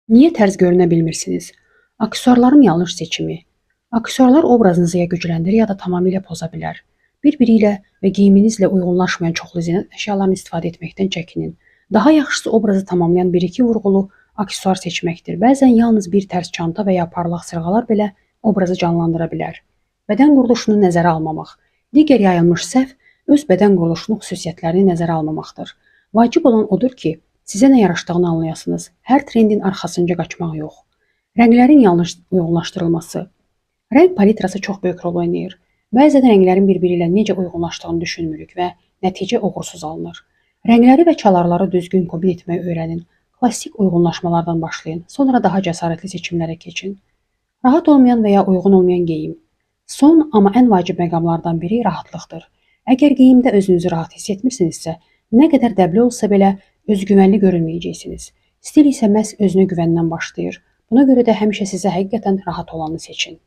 Niyə tərz görünə bilmirsiniz? Aksesuarların yanlış seçimi. Aksesuarlar obrazınızı ya gücləndirir, ya da tamamilə poza bilər. Bir-biri ilə və geyiminizlə uyğunlaşmayan çoxlu zinət əşyalarını istifadə etməkdən çəkinin. Daha yaxşısı obrazı tamamlayan 1-2 vurğulu aksesuar seçməkdir. Bəzən yalnız bir tərs çanta və ya parlaq sırğalar belə obrazı canlandıra bilər. Bədən quruluşunu nəzərə almamaq. Digər yayılmış səhv öz bədən quruluşunun xüsusiyyətlərini nəzərə almamaqdır. Vacib olan odur ki, sizə nə yaraşdığını anlayasınız. Hər trendin arxasınca qaçmaq yox. Rənglərin yanlış uyğunlaşdırılması. Rəng palitrası çox böyük rol oynayır. Bəzən rənglərin bir-biri ilə necə uyğunlaşdığını düşünmürük və nəticə uğursuz alınır. Rəngləri və çalarları düzgün kombin etməyi öyrənin. Klassik uyğunlaşmalardan başlayın, sonra daha cəsarətli seçimlərə keçin. Rahat olmayan və ya uyğun olmayan geyim. Son, amma ən vacib məqamlardan biri rahatlıqdır. Əgər geyimdə özünüzü rahat hiss etmirsinizsə, nə qədər dəbli olsa belə özgüvənli görünməyəcəksiniz. Stil isə məhz özünə güvəndən başlayır. Buna görə də həmişə sizə həqiqətən rahat olanı seçin.